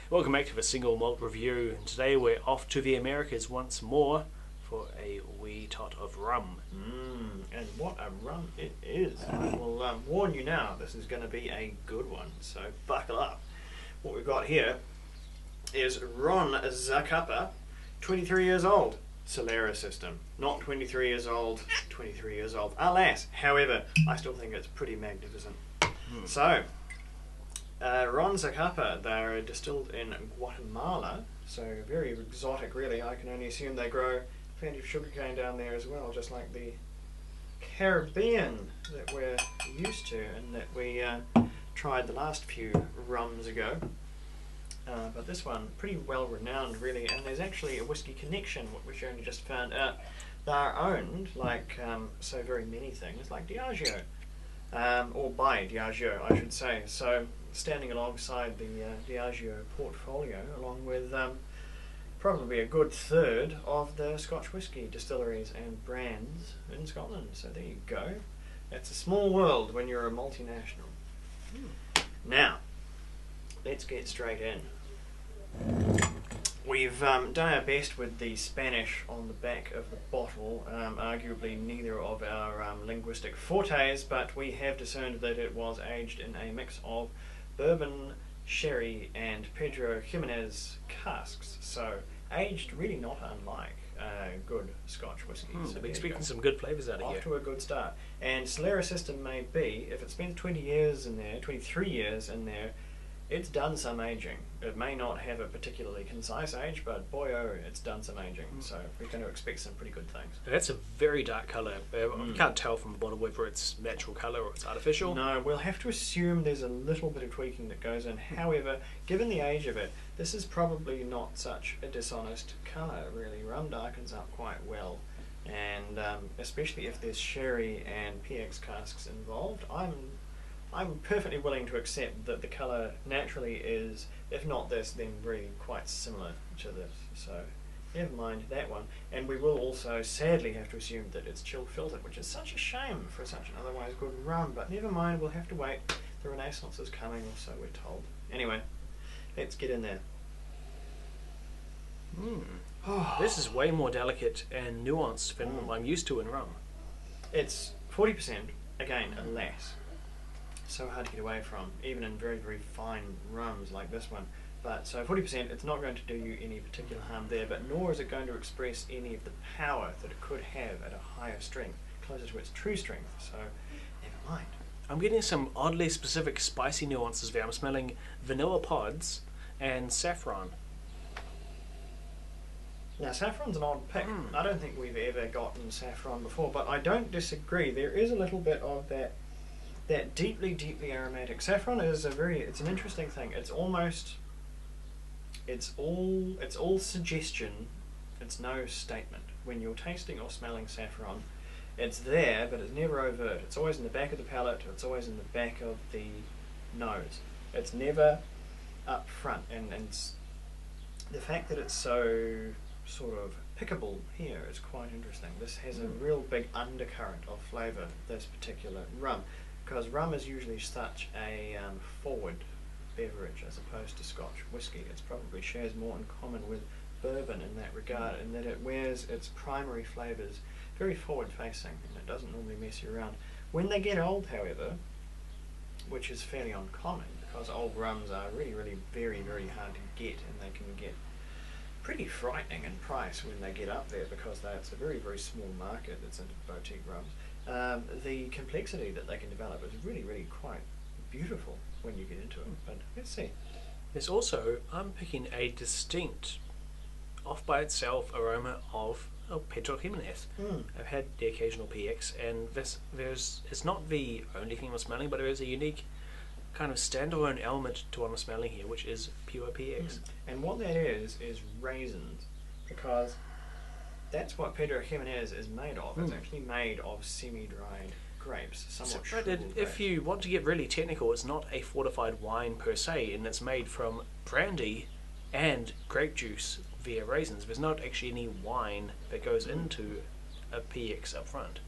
Welcome back to the Single Malt Review, and today we're off to the Americas once more for a wee tot of rum. And what a rum it is. I will warn you now, this is going to be a good one, so buckle up. What we've got here is Ron Zacapa, 23 years old, Solera system. Not 23 years old, 23 years old. Alas, however, I still think it's pretty magnificent. So, Ron Zacapa, they're distilled in Guatemala, so very exotic really. I can only assume they grow plenty of sugarcane down there as well, just like the Caribbean that we're used to and that we tried the last few rums ago. But this one, pretty well renowned really, and there's actually a whiskey connection, which I only just found out. They're owned, like so very many things, like Diageo, or by Diageo I should say. So standing alongside the Diageo portfolio, along with probably a good third of the Scotch whisky distilleries and brands in Scotland. So there you go. It's a small world when you're a multinational. Now, let's get straight in. We've done our best with the Spanish on the back of the bottle, arguably neither of our linguistic fortes, but we have discerned that it was aged in a mix of bourbon, sherry and Pedro Jimenez casks, so aged really not unlike good Scotch whisky. So we're expecting some good flavours out of here. Off to a good start. And Solera system may be, if it spends 20 years in there, 23 years in there, it's done some aging. It may not have a particularly concise age, but boy oh, it's done some aging. So we're going to expect some pretty good things. That's a very dark colour. You can't tell from the bottle whether it's natural colour or it's artificial. No, we'll have to assume there's a little bit of tweaking that goes in. However, given the age of it, this is probably not such a dishonest colour, really. Rum darkens up quite well. And especially if there's sherry and PX casks involved, I'm perfectly willing to accept that the colour naturally is, if not this, then really quite similar to this. So never mind that one. And we will also sadly have to assume that it's chill filtered, which is such a shame for such an otherwise good rum. But never mind, we'll have to wait. The Renaissance is coming, or so we're told. Anyway, let's get in there. This is way more delicate and nuanced than I'm used to in rum. It's 40%, again, alas. So hard to get away from, even in very, very fine rums like this one. But so 40%, it's not going to do you any particular harm there, but nor is it going to express any of the power that it could have at a higher strength, closer to its true strength, so never mind. I'm getting some oddly specific spicy nuances there. I'm smelling vanilla pods and saffron. Now saffron's an odd pick. I don't think we've ever gotten saffron before, but I don't disagree. There is a little bit of that deeply, deeply aromatic. Saffron is it's an interesting thing. It's all suggestion. It's no statement. When you're tasting or smelling saffron, it's there, but it's never overt. It's always in the back of the palate. It's always in the back of the nose. It's never up front. And the fact that it's so sort of pickable here is quite interesting. This has a real big undercurrent of flavour, this particular rum, because rum is usually such a forward beverage as opposed to Scotch whisky. It probably shares more in common with bourbon in that regard, in that it wears its primary flavours very forward facing and it doesn't normally mess you around. When they get old, however, which is fairly uncommon because old rums are really, really very, very hard to get, and they can get pretty frightening in price when they get up there because it's a very, very small market that's into boutique rums. The complexity that they can develop is really, really quite beautiful when you get into it. But let's see. There's also, I'm picking a distinct, off by itself aroma of Pedro Jimenez. I've had the occasional PX, and it's not the only thing I'm smelling, but there is a unique kind of standalone element to what I'm smelling here, which is pure PX. And what that is raisins, because that's what Pedro Jimenez is made of. It's actually made of semi-dried grapes, somewhat shriveled if you want to get really technical, it's not a fortified wine per se, and it's made from brandy and grape juice via raisins. There's not actually any wine that goes into a PX up front.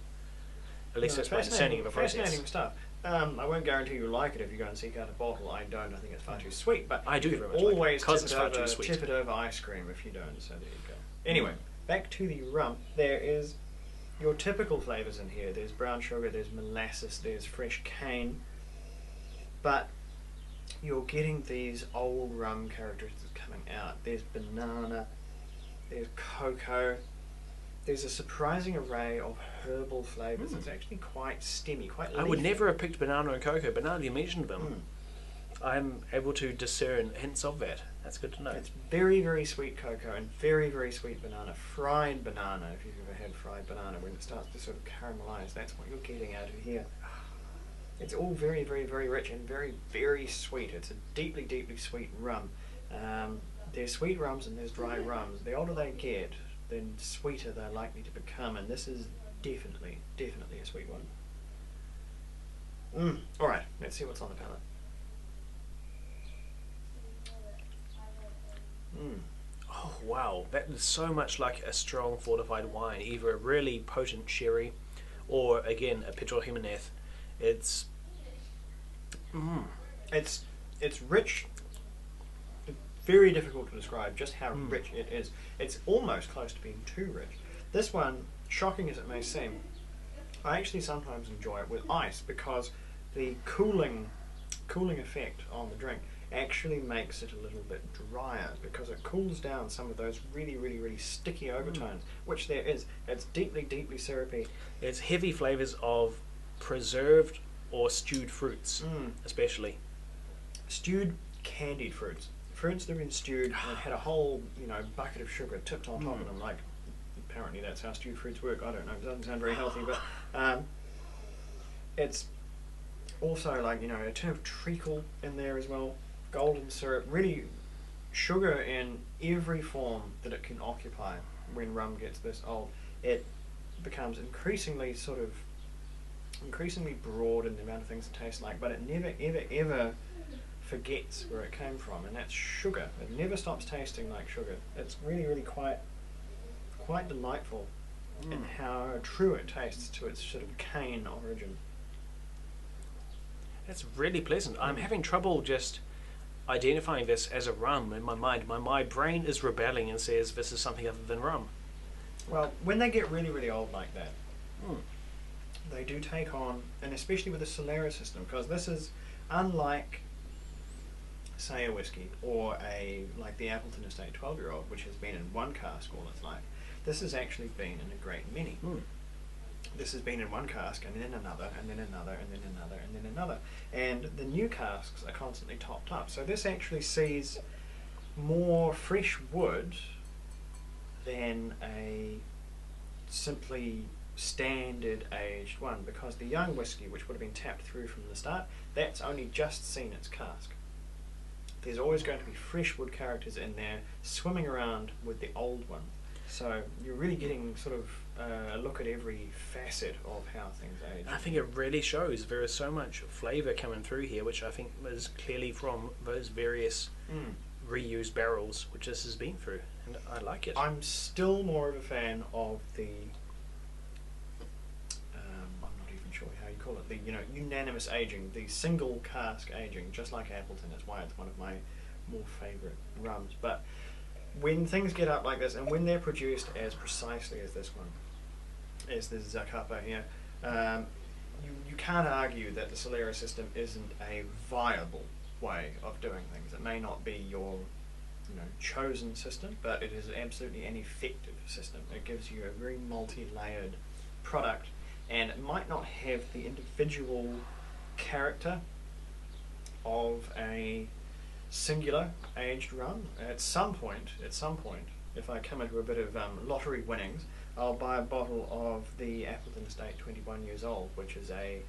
At least that's my understanding of the process. Fascinating stuff. I won't guarantee you'll like it if you go and seek out a bottle. I don't. I think it's far too sweet. But I do you very can much like it, always 'cause it's far too over, sweet. tip it over ice cream if you don't. So there you go. Anyway, back to the rum. There is your typical flavours in here. There's brown sugar, there's molasses, there's fresh cane. But you're getting these old rum characteristics coming out. There's banana, there's cocoa. There's a surprising array of herbal flavours. It's actually quite stemmy, quite leafy. I would never have picked banana and cocoa, but now that you mentioned them, I'm able to discern hints of that. That's good to know. It's very, very sweet cocoa and very, very sweet banana. Fried banana, if you've ever had fried banana, when it starts to sort of caramelise, that's what you're getting out of here. It's all very, very, very rich and very, very sweet. It's a deeply, deeply sweet rum. There's sweet rums and there's dry rums. The older they get, then sweeter they're likely to become, and this is definitely, definitely a sweet one. Alright, let's see what's on the palate. Oh wow, that is so much like a strong fortified wine, either a really potent sherry or again a Pedro Jimenez. It's rich. Very difficult to describe just how rich it is. It's almost close to being too rich. This one, shocking as it may seem, I actually sometimes enjoy it with ice because the cooling effect on the drink actually makes it a little bit drier because it cools down some of those really, really, really sticky overtones, which there is. It's deeply, deeply syrupy. It's heavy flavours of preserved or stewed fruits, especially. Stewed candied fruits. Fruits that have been stewed and had a whole, bucket of sugar tipped on top of them. Like, apparently that's how stewed fruits work. I don't know. It doesn't sound very healthy, but it's also like, a tin of treacle in there as well. Golden syrup. Really, sugar in every form that it can occupy when rum gets this old. It becomes increasingly broad in the amount of things it tastes like, but it never, ever, ever forgets where it came from, and that's sugar. It never stops tasting like sugar. It's really, really quite delightful in how true it tastes to its sort of cane origin. It's really pleasant. I'm having trouble just identifying this as a rum in my mind. My brain is rebelling and says this is something other than rum. Well, when they get really, really old like that, they do take on, and especially with the Solera system, because this is unlike, say, a whiskey or like the Appleton Estate 12-year-old, which has been in one cask all its life. This has actually been in a great many. This has been in one cask, and then another, and then another, and then another, and then another. And the new casks are constantly topped up. So this actually sees more fresh wood than a simply standard aged one, because the young whiskey, which would have been tapped through from the start, that's only just seen its cask. There's always going to be fresh wood characters in there swimming around with the old one. So you're really getting sort of a look at every facet of how things age. I think it really shows. There is so much flavour coming through here, which I think is clearly from those various reused barrels which this has been through, and I like it. I'm still more of a fan of the I'm not even sure how you call it, the unanimous aging, the single cask aging, just like Appleton. That's why it's one of my more favourite rums. But when things get up like this, and when they're produced as precisely as this one, as the Zacapa here, you can't argue that the Solera system isn't a viable way of doing things. It may not be your chosen system, but it is absolutely an effective system. It gives you a very multi-layered product, and it might not have the individual character of a singular aged rum. At some point, if I come into a bit of lottery winnings, I'll buy a bottle of the Appleton Estate 21 years old, which is a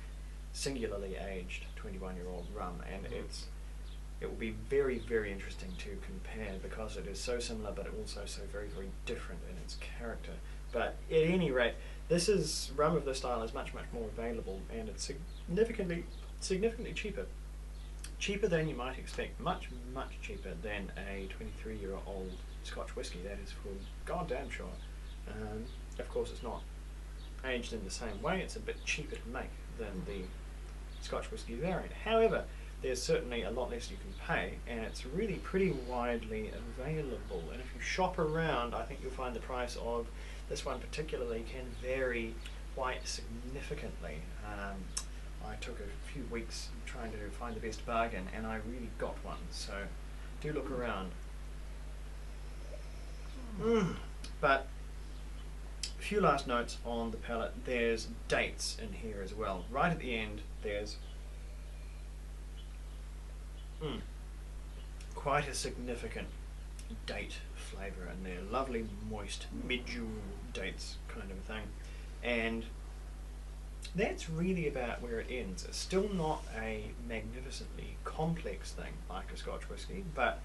singularly aged 21-year-old rum, and it will be very, very interesting to compare, because it is so similar but also so very, very different in its character. But at any rate, this is rum of this style is much, much more available, and it's significantly cheaper. Cheaper than you might expect. Much, much cheaper than a 23-year-old Scotch whisky. That is for goddamn sure. Of course, it's not aged in the same way. It's a bit cheaper to make than the Scotch whisky variant. However, there's certainly a lot less you can pay, and it's really pretty widely available. And if you shop around, I think you'll find the price of this one particularly can vary quite significantly. I took a few weeks trying to find the best bargain, and I really got one, so do look around. But a few last notes on the palate. There's dates in here as well. Right at the end, there's quite a significant date flavour in there. Lovely, moist, medjool dates kind of a thing. And that's really about where it ends. It's still not a magnificently complex thing like a Scotch whisky, but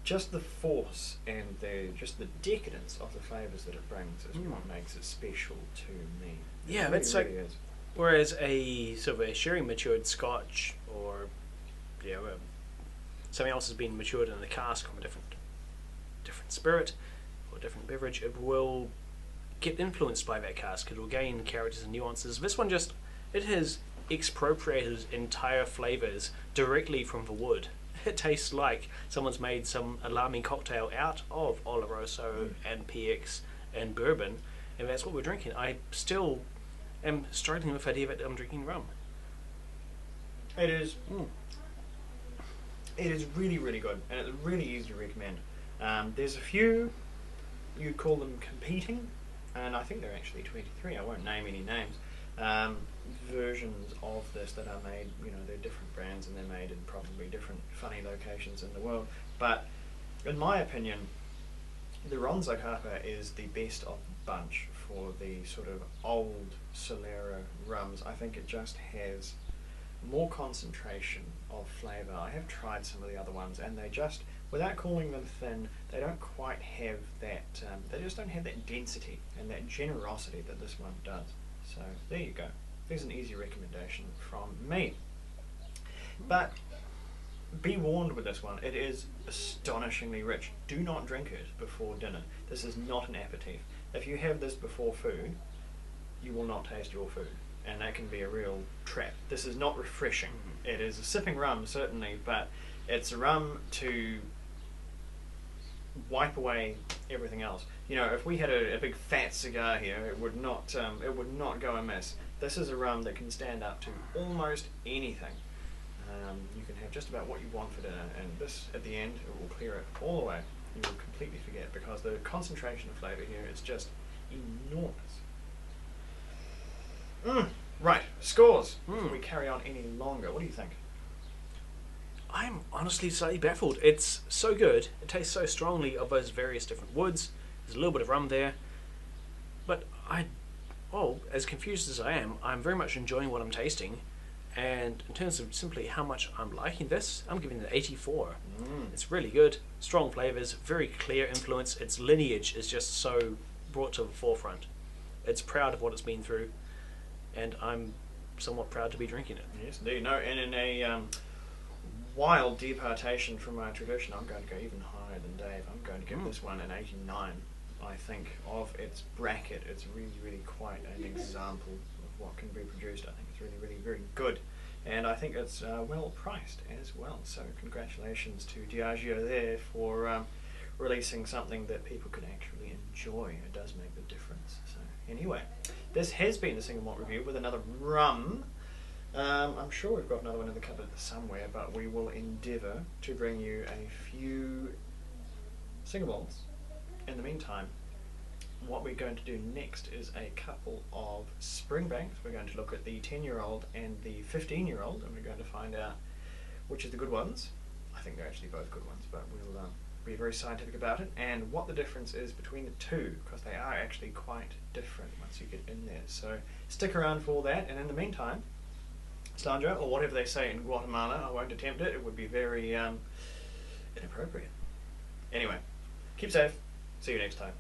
just the force and just the decadence of the flavours that it brings is what makes it special to me. Yeah, really, it's really like, is. whereas a sort of a sherry matured Scotch or something else has been matured in a cask from a different spirit or different beverage, it will get influenced by that cask. It will gain characters and nuances. This one it has expropriated entire flavours directly from the wood. It tastes like someone's made some alarming cocktail out of Oloroso and PX and bourbon, and that's what we're drinking. I still am struggling with the idea that I'm drinking rum. It is. It is really, really good, and it's really easy to recommend. There's a few, you'd call them competing, and I think there are actually 23, I won't name any names, versions of this that are made, they're different brands and they're made in probably different funny locations in the world. But in my opinion, the Ron Zacapa is the best of the bunch for the sort of old Solera rums. I think it just has more concentration of flavour. I have tried some of the other ones, and they just, without calling them thin, they don't quite have that, they just don't have that density and that generosity that this one does. So there you go. There's an easy recommendation from me. But be warned with this one, it is astonishingly rich. Do not drink it before dinner. This is not an aperitif. If you have this before food, you will not taste your food, and that can be a real trap. This is not refreshing. It is a sipping rum, certainly, but it's a rum to wipe away everything else. If we had a big fat cigar here, it would not go amiss. This is a rum that can stand up to almost anything. You can have just about what you want for dinner, and this, at the end, it will clear it all away. You will completely forget, because the concentration of flavour here is just enormous. Right, scores. Before we carry on any longer, what do you think? I'm honestly slightly baffled. It's so good. It tastes so strongly of those various different woods. There's a little bit of rum there. But as confused as I am, I'm very much enjoying what I'm tasting. And in terms of simply how much I'm liking this, I'm giving it an 84. It's really good. Strong flavours, very clear influence. Its lineage is just so brought to the forefront. It's proud of what it's been through, and I'm somewhat proud to be drinking it. Yes, indeed. No, and in a wild departation from our tradition, I'm going to go even higher than Dave. I'm going to give this one an 89. I think of its bracket, it's really, really quite an example of what can be produced. I think it's really, really very good, and I think it's well priced as well. So congratulations to Diageo there for releasing something that people can actually enjoy. It does make the difference. So anyway, this has been the Single Malt Review with another rum. I'm sure we've got another one in the cupboard somewhere, but we will endeavour to bring you a few single malts. In the meantime, what we're going to do next is a couple of Springbanks. We're going to look at the 10-year-old and the 15-year-old, and we're going to find out which are the good ones. I think they're actually both good ones, but we'll be very scientific about it, and what the difference is between the two, because they are actually quite different once you get in there. So stick around for all that, and in the meantime, Sandra, or whatever they say in Guatemala, I won't attempt it. It would be very inappropriate. Anyway, keep safe. See you next time.